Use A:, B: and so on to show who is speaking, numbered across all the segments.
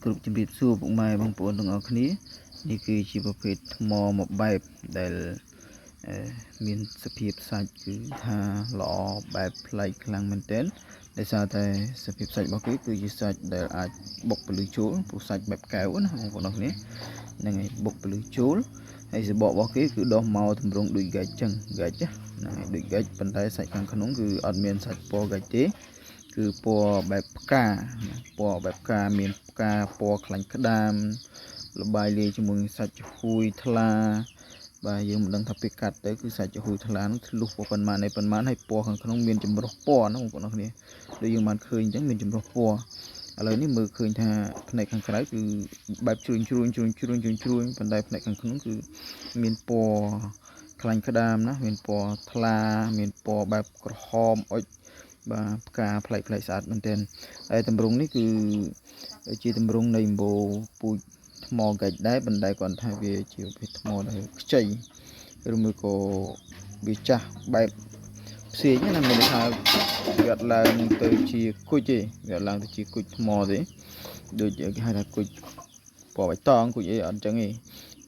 A: Group ជំរាបសួរពុកម៉ែបងប្អូនទាំងអស់គ្នានេះគឺជាប្រភេទថ្មមួយបែបដែលមានសភាពសាច់គឺថាល្អបែបប្លែកខ្លាំងមែនទែនដោយសារតែសភាពសាច់របស់គេគឺជាសាច់ដែលអាចបុកពលឺចូលព្រោះសាច់បែបកែវណាបងប្អូនទាំងអស់គ្នាហ្នឹងហើយបុកពលឺចូលហើយសបករបស់គេគឺដោះមកទម្រង់ដូចហ្គាច់ចឹងហ្គាច់ហ្នឹងហើយដូចហ្គាច់ប៉ុន្តែសាច់ខាងក្នុងគឺអត់មានសាច់ពណ៌ហ្គាច់ទេគឺពណ៌បែបផ្កាពណ៌បែបផ្កាមានផ្កាពណ៌ខ្លាញ់ក្តាមលបាយលាយជាមួយសាច់ហួយថ្លាបាទយើងមិនដឹងថាពេលកាត់ទៅគឺសាច់ហួយថ្លានោះធ្លុះប៉ុន្មានហើយពណ៌ខាងក្នុងមានចម្រុះពណ៌ណាបងប្អូនគ្នាដូចយើងបានឃើញអញ្ចឹងមានចម្រុះពណ៌ឥឡូវនេះមើលឃើញថាផ្នែកខាងក្រៅគឺបែបជ្រួញប៉ុន្តែផ្នែកខាងក្នុងគឺមានពណ៌ខ្លាញ់ក្តាមណាមានពណ៌ថ្លាមានពណ៌បែបក្រហមអុចបាទផ្កាប្លែកស្អាតមែនទែនហើយទម្រង់នេះគឺជាទម្រង់នៃម្បូរពូជថ្មហ្គាច់ដែរប៉ុន្តែគាត់ថាវាជាប្រភេទថ្មដែលខ្ចីឬមួយក៏វាចាស់បែបផ្សេងណាមានន័យថាវាអត់ឡើងទៅជាគុជទេវាអត់ឡើងទៅជាគុជថ្មទេដូចគេហៅថាគុជពណ៌បៃតងគុជអីអត់អញ្ចឹងទេ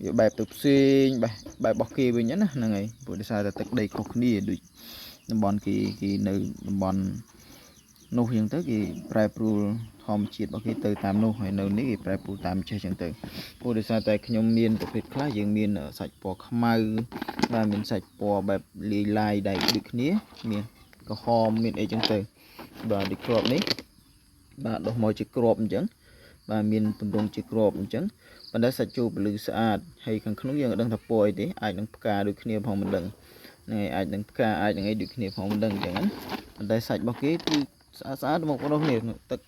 A: វាបែបទៅផ្សេងបែបរបស់គេវិញណាហ្នឹងហើយព្រោះដោយសារតែទឹកដីខុសគ្នាដូចតំបន់គេនៅតំបន់នោះអញ្ចឹងទៅគេប្រែប្រួលធម្មជាតិរបស់គេទៅតាមនោះហើយនៅនេះគេប្រែប្រួលតាមចេះអញ្ចឹងទៅព្រោះដោយសារតែខ្ញុំមានប្រភេទខ្លះយើងមានសាច់ពណ៌ខ្មៅបាទមានសាច់ពណ៌បែបលាយឡាយដែរដូចគ្នាមានក្រហមមានអីអញ្ចឹងទៅបាទដូចក្របនេះបាទដុសមកជាក្របអញ្ចឹងបាទមានទម្រង់ជាក្របអញ្ចឹងប៉ុន្តែសាច់ជូរពលឺស្អាតហើយខាងក្នុងយើងអត់ដឹងថាពណ៌អីទេអាចនឹងផ្កាដូចគ្នាផងមិនដឹងហ្នឹងហើយអាចនឹងផ្កាអាចនឹងអីដូចគ្នាផងមិនដឹងអញ្ចឹងណាប៉ុន្តែសាច់របស់គេគឺស្អាតមកបងប្អូនគ្នាទឹក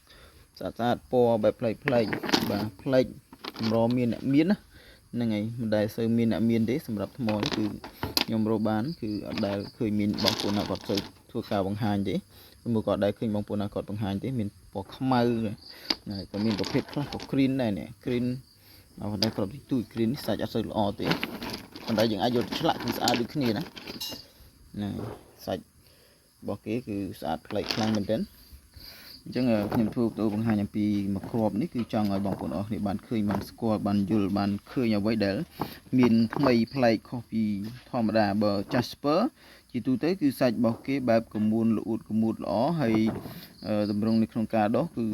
A: ស្អាតពណ៌បែបប្លែកបាទប្លែកកម្រមានអ្នកមានណាហ្នឹងហើយមិនដែលសូវមានអ្នកមានទេសម្រាប់ថ្មនេះគឺខ្ញុំរកបានគឺអត់ដែលឃើញមានបងប្អូនណាគាត់សូវធ្វើការបង្ហាញទេមួយក៏ដែលឃើញបងប្អូនណាគាត់បង្ហាញទេមានពណ៌ខ្មៅហើយក៏មានប្រភេទខ្លះក៏ green ដែរនេះ green ប៉ុន្តែគ្រាប់ទីទូច green នេះសាច់អត់សូវល្អទេប៉ុន្តែយើងអាចយកទៅឆ្លាក់គឺស្អាតដូចគ្នាណាហ្នឹងសាច់របស់គេគឺស្អាតប្លែកខ្លាំងមែនទែនអញ្ចឹងខ្ញុំធ្វើវីដេអូបង្ហាញអំពីមួយគ្រាប់នេះគឺចង់ឲ្យបងប្អូនអរគ្នាបានឃើញបានស្គាល់បានយល់បានឃើញអ្វីដែលមានថ្មីប្លែកខុសពីធម្មតាបើ Jasper ជាទូទៅគឺសាច់របស់គេបែបកមួនល្អួតកមួតល្អហើយតម្រង់នៅក្នុងការដោះគឺ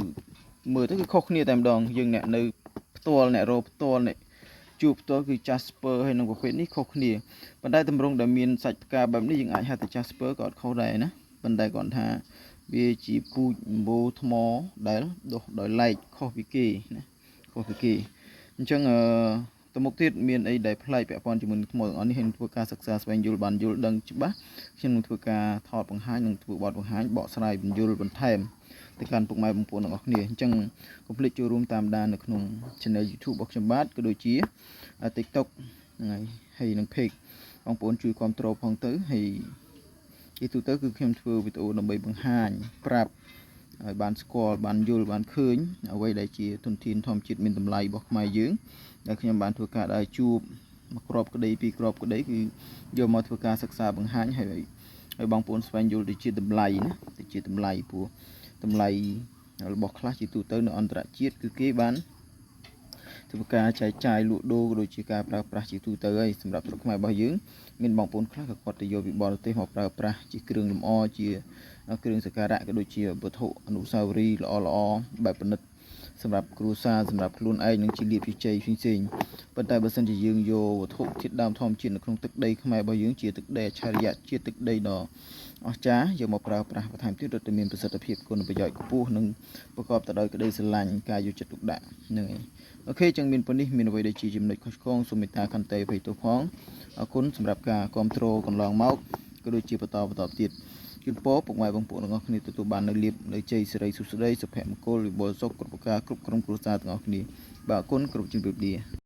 A: មើលទៅគឺខុសគ្នាតែម្ដងយើងអ្នកនៅផ្ទាល់អ្នករកផ្ទាល់អ្នកជួបផ្ទាល់គឺ Jasper ហើយនឹងប្រភេទនេះខុសគ្នាប៉ុន្តែតម្រង់ដែលមានសាច់ផ្កាបែបនេះយើងអាចហៅថា Jasper ក៏អត់ខុសដែរណាប៉ុន្តែគាត់ថាវាជាពូជម្បូរថ្មដែលដុះដោយឡែកខុសពីគេណាខុសពីគេអញ្ចឹងទៅមុខទៀតមានអីដែលប្លែកពាក់ព័ន្ធជាមួយនឹងថ្មទាំងអស់នេះហើយនឹងធ្វើការសិក្សាស្វែងយល់បានយល់ដឹងច្បាស់ខ្ញុំនឹងធ្វើការថតបង្ហាញនិងធ្វើបទបង្ហាញបកស្រាយបញ្យល់បន្ថែមទៅកាន់ពុកម៉ែបងប្អូនទាំងអស់គ្នាអញ្ចឹងកុំភ្លេចចូលរួមតាមដាននៅក្នុង Channel YouTube របស់ខ្ញុំបាទក៏ដូចជា TikTok ហ្នឹងហើយនឹង Page បងប្អូនជួយគ្រប់គ្រងផងទៅហើយជាទូទៅគឺខ្ញុំធ្វើវីដេអូដើម្បីបង្ហាញប្រាប់ឲ្យបានស្គាល់បានយល់បានឃើញអ្វីដែលជាធនធានធម្មជាតិមានតម្លៃរបស់ខ្មែរយើងដែលខ្ញុំបានធ្វើការដើរជួបមួយគ្រាប់ក្តីពីរគ្រាប់ក្តីគឺយកមកធ្វើការសិក្សាបង្ហាញឲ្យបងប្អូនស្វែងយល់ទៅជាតម្លៃណាទៅជាតម្លៃព្រោះតម្លៃរបស់ខ្លះជាទូទៅនៅអន្តរជាតិគឺគេបានធ្វើការចែកចាយលក់ដូរក៏ដូចជាការប្រើប្រាស់ជាទូទៅហើយសម្រាប់ស្រុកខ្មែររបស់យើងមានបងប្អូនខ្លះក៏គាត់ទៅយកពីបរទេសមកប្រើប្រាស់ជាគ្រឿងលម្អជាគ្រឿងសក្ការៈក៏ដូចជាវត្ថុអនុស្សាវរីយ៍ល្អបែបប្រណិតសម្រាប់គ្រួសារសម្រាប់ខ្លួនឯងនិងជាលៀបជាជ័យផ្សេងប៉ុន្តែបើសិនជាយើងយកវត្ថុធាតុដើមធម្មជាតិនៅក្នុងទឹកដីខ្មែររបស់យើងជាទឹកដីអច្ឆរិយៈជាទឹកដីដ៏អស្ចារ្យយកមកប្រើប្រាស់បន្ថែមទៀតរត់តែមានប្រសិទ្ធភាពគុណប្រយោជន៍ខ្ពស់និងប្រកបទៅដោយក្តីស្រឡាញ់ការយកចិត្តទុកដាក់ហ្នឹងហើយអូខេចឹងមានប៉ុណ្នេះមានអ្វីដែលជាចំណុចខុសឆ្គងសូមមេត្តាខន្តីអភ័យទោសផងអរគុណសម្រាប់ការគ្រប់គ្រងកន្លងមកក៏ដូចជាបន្តទៀតជូនពរពុកម៉ែបងប្អូនទាំងអស់គ្នាទទួលបាននូវលាភនូវជ័យសិរីសុខស្ដីសុភមង្គលវិបុលសុខគ្រប់ប្រការគ្រប់ក្រុមគ្រួសារទាំងអស់គ្នាបាទអរគុណគ្រប់ជំរាបលា